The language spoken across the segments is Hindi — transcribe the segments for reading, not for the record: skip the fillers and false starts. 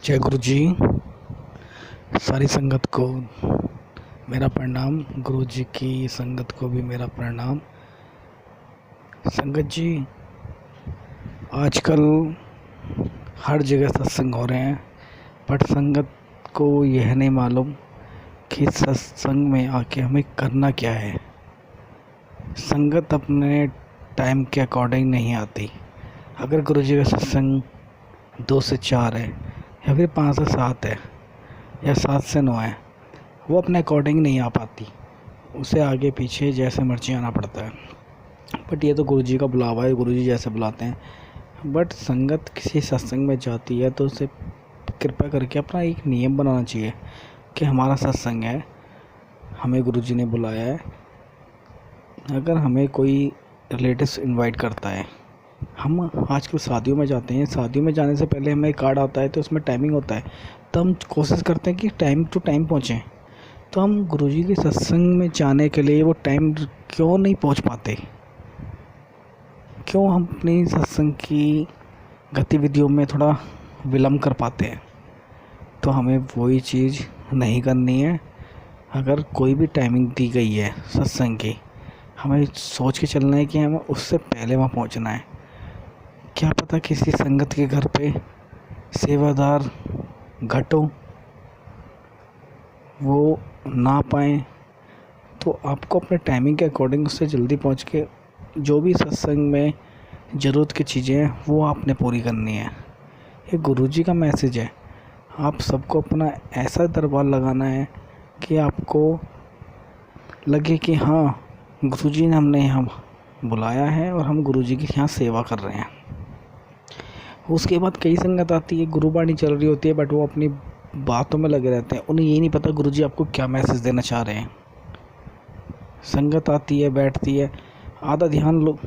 जय गुरु जी। सारी संगत को मेरा प्रणाम। गुरु जी की संगत को भी मेरा प्रणाम। संगत जी, आजकल हर जगह सत्संग हो रहे हैं, बट संगत को यह नहीं मालूम कि सत्संग में आके हमें करना क्या है। संगत अपने टाइम के अकॉर्डिंग नहीं आती। अगर गुरु जी का सत्संग 2 से 4 है या फिर 5 से 7 है या 7 से 9 है, वो अपने अकॉर्डिंग नहीं आ पाती, उसे आगे पीछे जैसे मर्जी आना पड़ता है। बट ये तो गुरु जी का बुलावा है, गुरु जी जैसे बुलाते हैं। बट संगत किसी सत्संग में जाती है तो उसे कृपया करके अपना एक नियम बनाना चाहिए कि हमारा सत्संग है, हमें गुरु जी ने बुलाया है। अगर हमें कोई रिलेटिव्स इनवाइट करता है, हम आजकल शादियों में जाते हैं, शादियों में जाने से पहले हमें कार्ड आता है तो उसमें टाइमिंग होता है, तो हम कोशिश करते हैं कि टाइम टू टाइम पहुँचें। तो हम गुरुजी के सत्संग में जाने के लिए वो टाइम क्यों नहीं पहुंच पाते? क्यों हम अपनी सत्संग की गतिविधियों में थोड़ा विलम्ब कर पाते हैं? तो हमें वही चीज़ नहीं करनी है। अगर कोई भी टाइमिंग दी गई है सत्संग की, हमें सोच के चलना है कि हमें उससे पहले वहाँ पहुँचना है। क्या पता किसी संगत के घर पे सेवादार घटो, वो ना पाएँ, तो आपको अपने टाइमिंग के अकॉर्डिंग उससे जल्दी पहुंच के जो भी सत्संग में ज़रूरत की चीज़ें हैं वो आपने पूरी करनी है। ये गुरुजी का मैसेज है। आप सबको अपना ऐसा दरबार लगाना है कि आपको लगे कि हाँ, गुरुजी ने हमने यहाँ बुलाया है और हम गुरुजी की यहाँ सेवा कर रहे हैं। उसके बाद कई संगत आती है, गुरुबाणी चल रही होती है, बट वो अपनी बातों में लगे रहते हैं। उन्हें ये नहीं पता गुरुजी आपको क्या मैसेज देना चाह रहे हैं। संगत आती है, बैठती है, आधा ध्यान लोग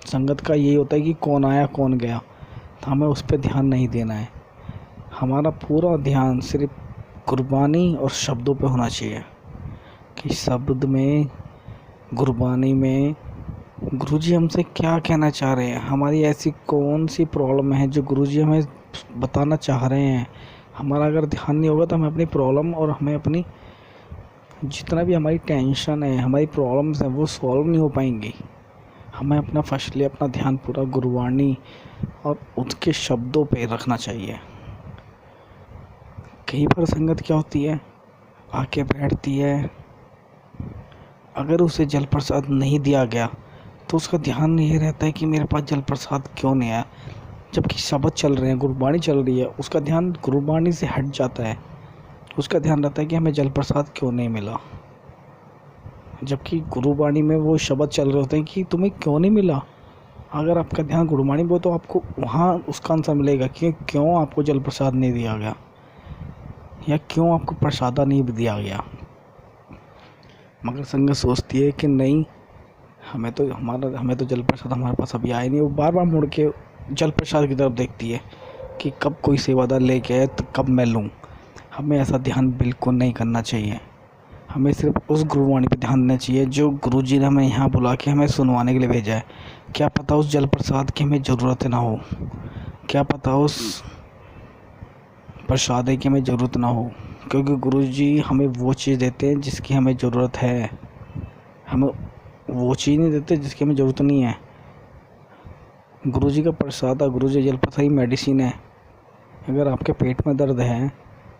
संगत का यही होता है कि कौन आया कौन गया, तो हमें उस पर ध्यान नहीं देना है। हमारा पूरा ध्यान सिर्फ गुरबानी और शब्दों पे होना चाहिए कि शब्द में, गुरबानी में गुरुजी हमसे क्या कहना चाह रहे हैं, हमारी ऐसी कौन सी प्रॉब्लम है जो गुरुजी हमें बताना चाह रहे हैं। हमारा अगर ध्यान नहीं होगा तो हमें अपनी प्रॉब्लम और हमें अपनी जितना भी हमारी टेंशन है, हमारी प्रॉब्लम्स हैं, वो सॉल्व नहीं हो पाएंगी। हमें अपना फर्स्टली अपना ध्यान पूरा गुरुवाणी और उसके शब्दों पे रखना चाहिए। कई बार संगत क्या होती है, आके बैठती है, अगर उसे जल प्रसाद नहीं दिया गया तो उसका ध्यान ये रहता है कि मेरे पास जल प्रसाद क्यों नहीं आया। जबकि शब्द चल रहे हैं, गुरुबाणी चल रही है, उसका ध्यान गुरुबाणी से हट जाता है। उसका ध्यान रहता है कि हमें जल प्रसाद क्यों नहीं मिला। जबकि गुरुबाणी में वो शब्द चल रहे होते हैं कि तुम्हें क्यों नहीं मिला। अगर आपका ध्यान गुरुबाणी में हो तो आपको वहाँ उसका आंसर मिलेगा कि क्यों आपको जल प्रसाद नहीं दिया गया या क्यों आपको प्रसादा नहीं दिया गया। मगर संगत सोचती है कि नहीं, हमें तो जल प्रसाद हमारे पास अभी आया नहीं। वो बार बार मुड़ के जल प्रसाद की तरफ देखती है कि कब कोई सेवादार लेके आए तो कब मैं लूँ। हमें ऐसा ध्यान बिल्कुल नहीं करना चाहिए। हमें सिर्फ उस गुरुवाणी पे ध्यान देना चाहिए जो गुरुजी ने हमें यहाँ बुला के हमें सुनवाने के लिए भेजा है। क्या पता उस जल प्रसाद की हमें ज़रूरत ना हो, क्या पता उस प्रसाद की हमें ज़रूरत ना हो, क्योंकि गुरुजी हमें वो चीज़ देते हैं जिसकी हमें ज़रूरत है। हमें वो चीज़ नहीं देते जिसकी हमें ज़रूरत नहीं है। गुरुजी का प्रसाद, गुरुजी जल प्रसाद ही मेडिसिन है। अगर आपके पेट में दर्द है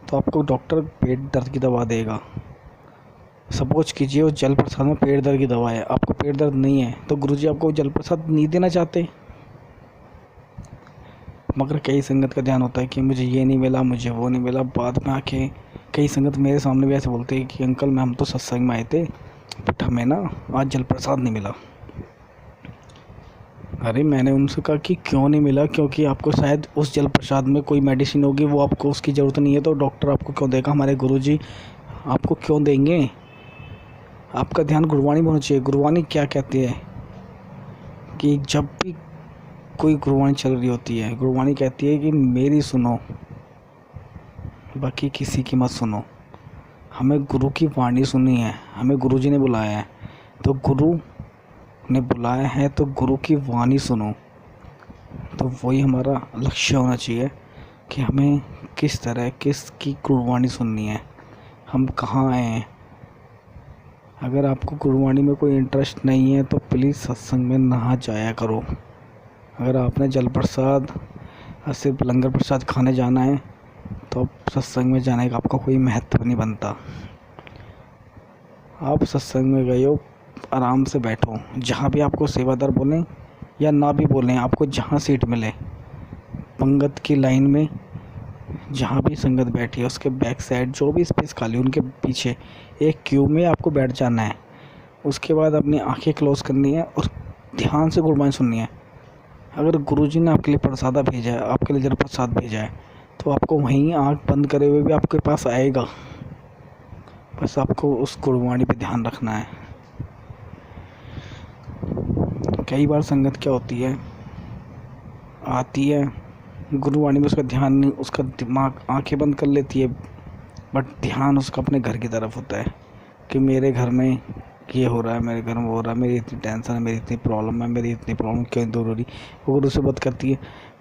तो आपको डॉक्टर पेट दर्द की दवा देगा। सपोज कीजिए उस जल प्रसाद में पेट दर्द की दवा है, आपको पेट दर्द नहीं है, तो गुरुजी आपको जल प्रसाद नहीं देना चाहते। मगर कई संगत का ध्यान होता है कि मुझे ये नहीं मिला, मुझे वो नहीं मिला। बाद में आके कई संगत मेरे सामने भी ऐसे बोलते हैं कि अंकल हम तो सत्संग में आए थे, बट हमें ना आज जल प्रसाद नहीं मिला। अरे मैंने उनसे कहा कि क्यों नहीं मिला, क्योंकि आपको शायद उस जल प्रसाद में कोई मेडिसिन होगी, वो आपको उसकी ज़रूरत नहीं है, तो डॉक्टर आपको क्यों देगा, हमारे गुरुजी आपको क्यों देंगे। आपका ध्यान गुरुवाणी में होना चाहिए। गुरुवाणी क्या कहती है कि जब भी कोई गुरुवाणी चल रही होती है, गुरुवाणी कहती है कि मेरी सुनो, बाकी किसी की मत सुनो। हमें गुरु की वाणी सुननी है, हमें गुरुजी ने बुलाया है, तो गुरु ने बुलाया है तो गुरु की वाणी सुनो। तो वही हमारा लक्ष्य होना चाहिए कि हमें किस तरह किसकी गुरबानी सुननी है, हम कहाँ आए हैं। अगर आपको गुरबानी में कोई इंटरेस्ट नहीं है तो प्लीज़ सत्संग में ना जाया करो। अगर आपने जल प्रसाद सिर्फ लंगर प्रसाद खाने जाना है तो सत्संग में जाने का आपका कोई महत्व नहीं बनता। आप सत्संग में गए हो, आराम से बैठो, जहाँ भी आपको सेवादार बोलें या ना भी बोलें, आपको जहाँ सीट मिले पंगत की लाइन में, जहाँ भी संगत बैठी है उसके बैक साइड जो भी स्पेस खाली उनके पीछे एक क्यू में आपको बैठ जाना है। उसके बाद अपनी आंखें क्लोज करनी है और ध्यान से गुरबानी सुननी है। अगर गुरुजी ने आपके लिए प्रसादा भेजा है, आपके लिए जल प्रसाद भेजा है, तो आपको वहीं आंख बंद करे हुए भी आपके पास आएगा। बस आपको उस गुरबानी पे ध्यान रखना है। कई बार संगत क्या होती है, आती है गुरुवाणी में, उसका ध्यान नहीं, उसका दिमाग आंखें बंद कर लेती है, बट ध्यान उसका अपने घर की तरफ होता है कि मेरे घर में ये हो रहा है, मेरे घर में वो हो रहा है, मेरी इतनी टेंशन है, मेरी इतनी प्रॉब्लम है, मेरी इतनी प्रॉब्लम क्यों दूर हो रही। वो गुरु से बात करती है,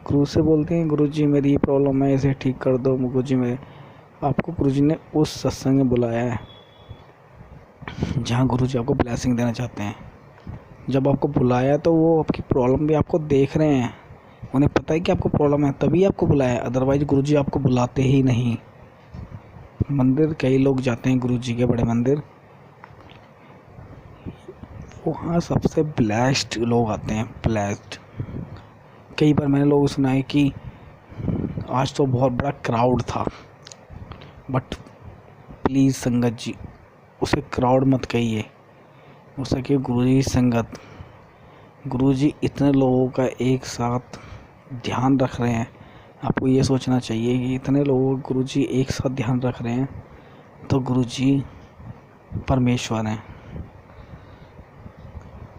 गुरु से बोलते हैं गुरु जी मेरी ये प्रॉब्लम है, इसे ठीक कर दो गुरु जी मेरे। आपको गुरु जी ने उस सत्संग में बुलाया है जहाँ गुरु जी आपको ब्लेसिंग देना चाहते हैं। जब आपको बुलाया तो वो आपकी प्रॉब्लम भी आपको देख रहे हैं, उन्हें पता है कि आपको प्रॉब्लम है, तभी आपको बुलाया है। अदरवाइज गुरुजी आपको बुलाते ही नहीं। मंदिर कई लोग जाते हैं गुरुजी के, बड़े मंदिर, वहाँ सबसे ब्लेस्ड लोग आते हैं, ब्लेस्ड। कई बार मैंने लोगों सुना है कि आज तो बहुत बड़ा क्राउड था, बट प्लीज़ संगत जी उसे क्राउड मत कहिए, उसे कि गुरुजी संगत। गुरुजी इतने लोगों का एक साथ ध्यान रख रहे हैं। आपको ये सोचना चाहिए कि इतने लोगों का गुरुजी एक साथ ध्यान रख रहे हैं तो गुरुजी परमेश्वर हैं।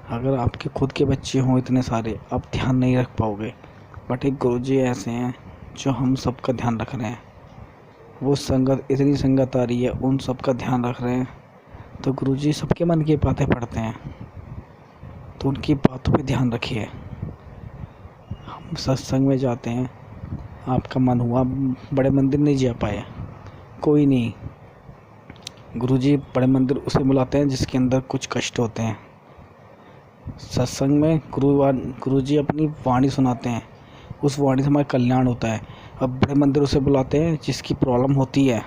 अगर आपके खुद के बच्चे हों इतने सारे, आप ध्यान नहीं रख पाओगे, बट एक गुरुजी ऐसे हैं जो हम सबका ध्यान रख रहे हैं। वो संगत, इतनी संगत आ रही है, उन सब का ध्यान रख रहे हैं, तो गुरुजी सबके मन की बातें पढ़ते हैं, तो उनकी बातों पे ध्यान रखिए। हम सत्संग में जाते हैं, आपका मन हुआ बड़े मंदिर नहीं जा पाए, कोई नहीं, गुरुजी बड़े मंदिर उसे बुलाते हैं जिसके अंदर कुछ कष्ट होते हैं। सत्संग में गुरुजी अपनी वाणी सुनाते हैं, उस वाणी से हमारा कल्याण होता है। अब बड़े मंदिर उसे बुलाते हैं जिसकी प्रॉब्लम होती है,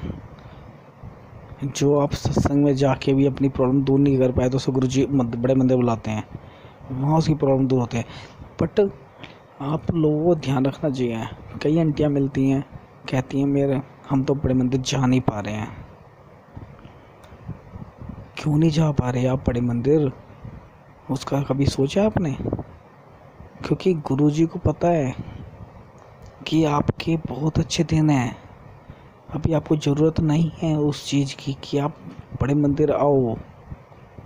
जो आप सत्संग में जाके भी अपनी प्रॉब्लम दूर नहीं कर पाए तो उसे गुरुजी बड़े मंदिर बुलाते हैं, वहाँ उसकी प्रॉब्लम दूर होते हैं। बट आप लोगों को ध्यान रखना चाहिए। कई आंटियाँ मिलती हैं, कहती हैं मेरे हम तो बड़े मंदिर जा नहीं पा रहे हैं। क्यों नहीं जा पा रहे आप बड़े मंदिर, उसका कभी सोचा आपने? क्योंकि गुरुजी को पता है कि आपके बहुत अच्छे दिन हैं, अभी आपको ज़रूरत नहीं है उस चीज़ की कि आप बड़े मंदिर आओ,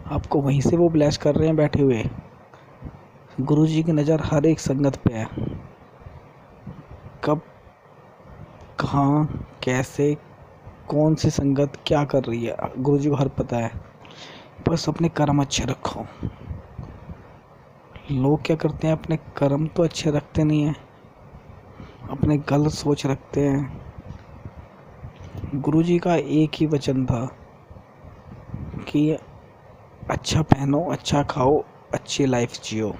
आपको वहीं से वो ब्लेस कर रहे हैं बैठे हुए। गुरुजी की नज़र हर एक संगत पे है, कब कहाँ कैसे कौन सी संगत क्या कर रही है गुरुजी को हर पता है। बस अपने कर्म अच्छे रखो। लोग क्या करते हैं, अपने कर्म तो अच्छे रखते नहीं हैं, अपने गलत सोच रखते हैं। गुरुजी का एक ही वचन था कि अच्छा पहनो, अच्छा खाओ, अच्छी लाइफ जियो।